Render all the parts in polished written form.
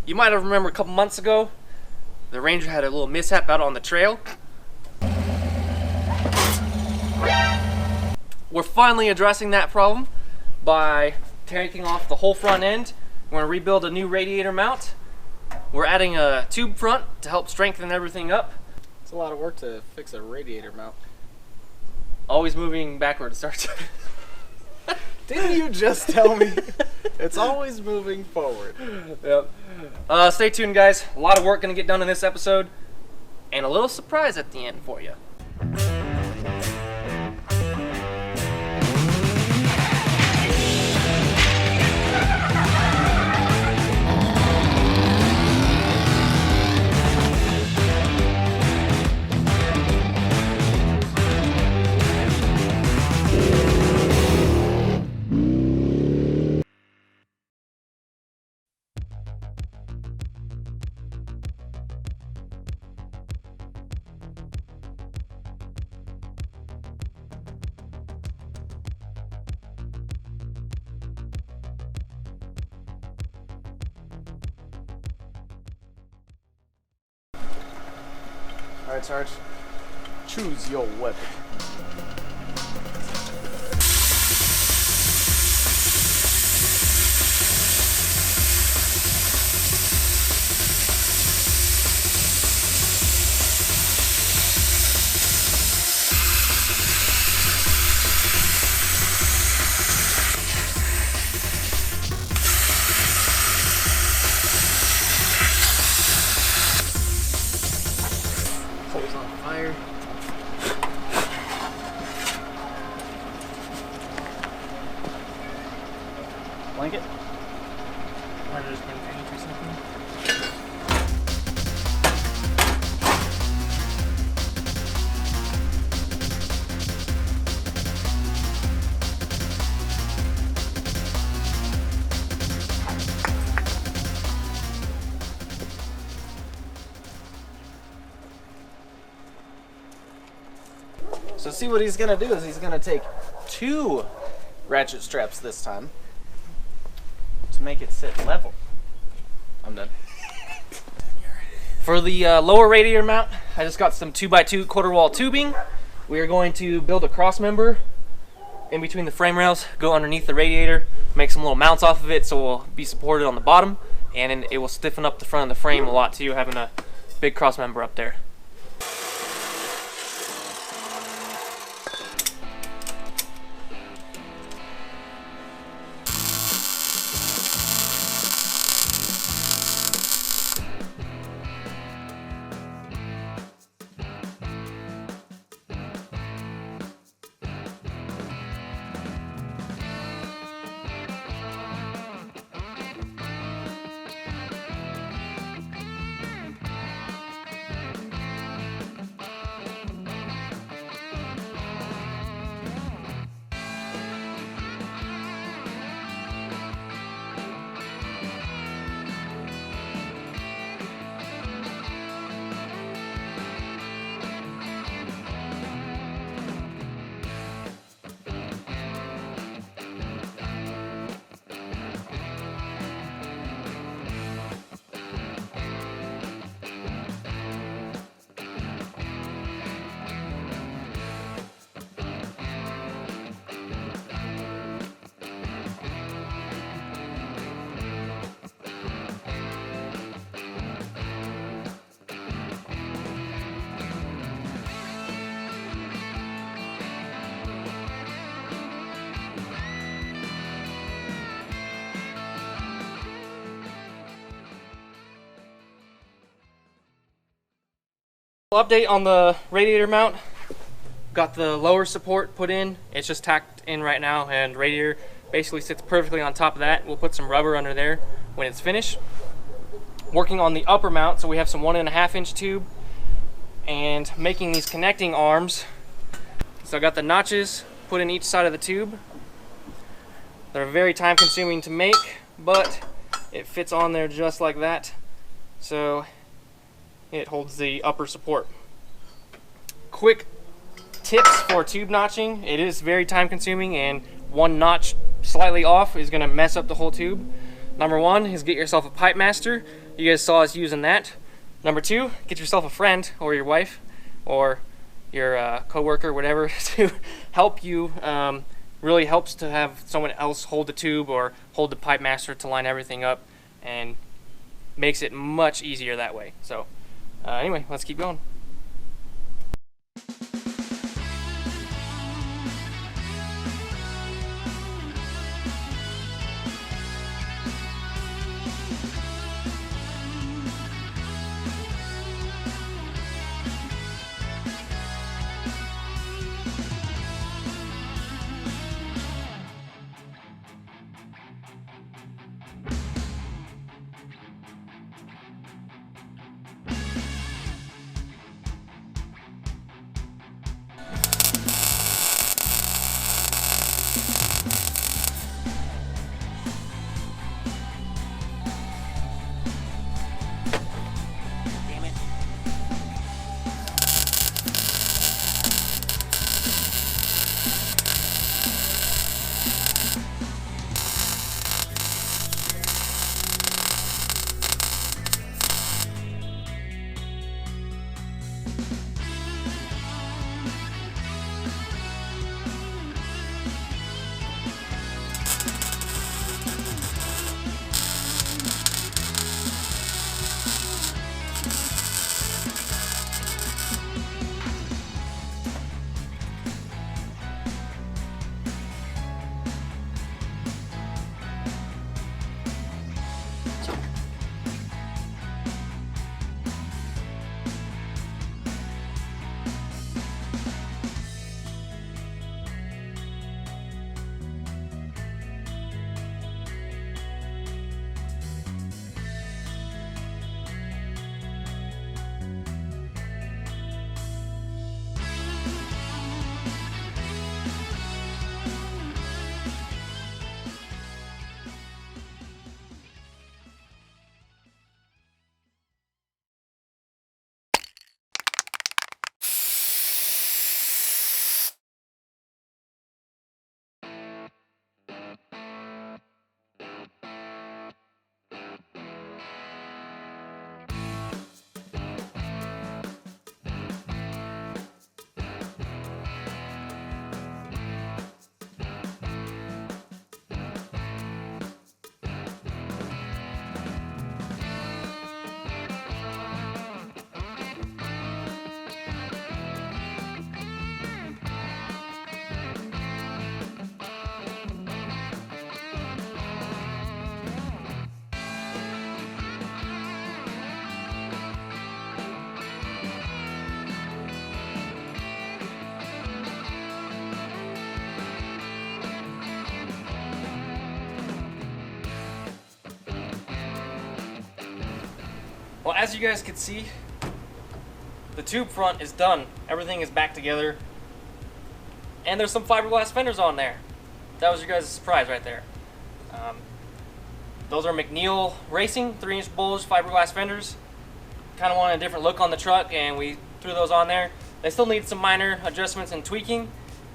You might have remembered a couple months ago, the Ranger had a little mishap out on the trail. We're finally addressing that problem by taking off the whole front end. We're going to rebuild a new radiator mount. We're adding a tube front to help strengthen everything up. It's a lot of work to fix a radiator mount. Always moving backward starts. Didn't you just tell me? It's always moving forward. Yep. Stay tuned, guys. A lot of work going to get done in this episode, and a little surprise at the end for you. Alright, Sarge. Choose your weapon. Coals on fire. Blanket? Or just bring paint or something. So see what he's gonna do is he's gonna take 2 ratchet straps this time to make it sit level. I'm done. For the lower radiator mount, I just got some 2x2 quarter wall tubing. We are going to build a cross member in between the frame rails, go underneath the radiator, make some little mounts off of it so it will be supported on the bottom, and it will stiffen up the front of the frame a lot too, having a big cross member up there. Update on the radiator mount. Got the lower support put in. It's just tacked in right now, and radiator basically sits perfectly on top of that. We'll put some rubber under there when it's finished. Working on the upper mount, so we have some 1.5 inch tube and making these connecting arms. So I got the notches put in each side of the tube. They're very time consuming to make, but it fits on there just like that. So it holds the upper support. Quick tips for tube notching. It is very time consuming, and one notch slightly off is going to mess up the whole tube. Number one is get yourself a pipe master. You guys saw us using that. Number 2, get yourself a friend or your wife or your co-worker, whatever, to help you. Really helps to have someone else hold the tube or hold the pipe master to line everything up, and makes it much easier that way. So anyway, let's keep going. Well, as you guys can see, the tube front is done. Everything is back together. And there's some fiberglass fenders on there. That was your guys' surprise right there. Those are McNeil Racing 3-inch bulge fiberglass fenders. Kind of wanted a different look on the truck, and we threw those on there. They still need some minor adjustments and tweaking,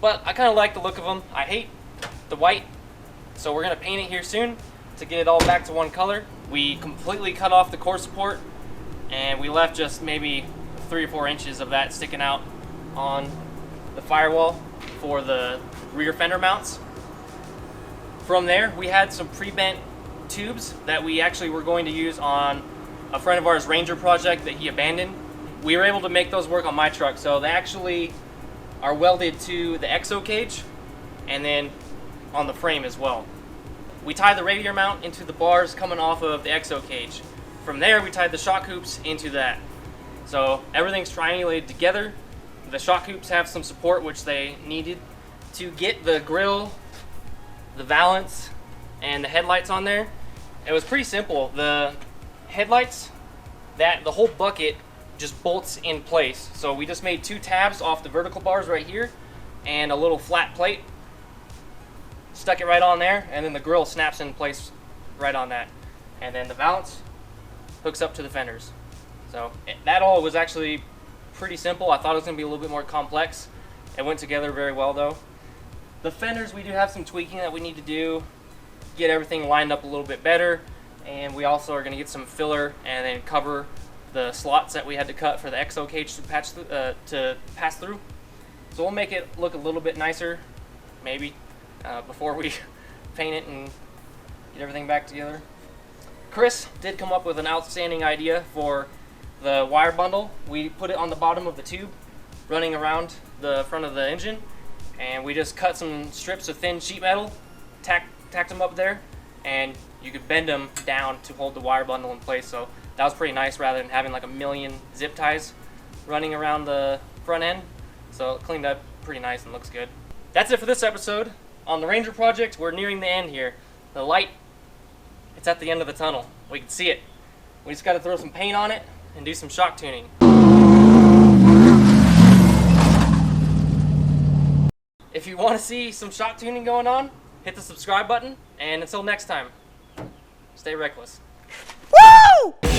but I kind of like the look of them. I hate the white, so we're going to paint it here soon to get it all back to one color. We completely cut off the core support, and we left just maybe 3 or 4 inches of that sticking out on the firewall for the rear fender mounts. From there, we had some pre-bent tubes that we actually were going to use on a friend of ours' Ranger project that he abandoned. We were able to make those work on my truck, so they actually are welded to the exo cage and then on the frame as well. We tied the radiator mount into the bars coming off of the exo cage. From there, we tied the shock hoops into that. So everything's triangulated together. The shock hoops have some support, which they needed to get the grill, the valance, and the headlights on there. It was pretty simple. The headlights, the whole bucket just bolts in place. So we just made 2 tabs off the vertical bars right here and a little flat plate. Stuck it right on there, and then the grill snaps in place right on that. And then the valance hooks up to the fenders. So that all was actually pretty simple. I thought it was going to be a little bit more complex. It went together very well though. The fenders, we do have some tweaking that we need to do, get everything lined up a little bit better, And we also are going to get some filler and then cover the slots that we had to cut for the XO cage to pass through. So we'll make it look a little bit nicer, maybe, before we paint it and get everything back together. Chris did come up with an outstanding idea for the wire bundle. We put it on the bottom of the tube, running around the front of the engine, and we just cut some strips of thin sheet metal, tacked them up there, and you could bend them down to hold the wire bundle in place. So that was pretty nice rather than having like a million zip ties running around the front end. So it cleaned up pretty nice and looks good. That's it for this episode. On the Ranger project, we're nearing the end here. The light, it's at the end of the tunnel. We can see it. We just got to throw some paint on it and do some shock tuning. If you want to see some shock tuning going on, hit the subscribe button, and until next time, stay reckless. Woo!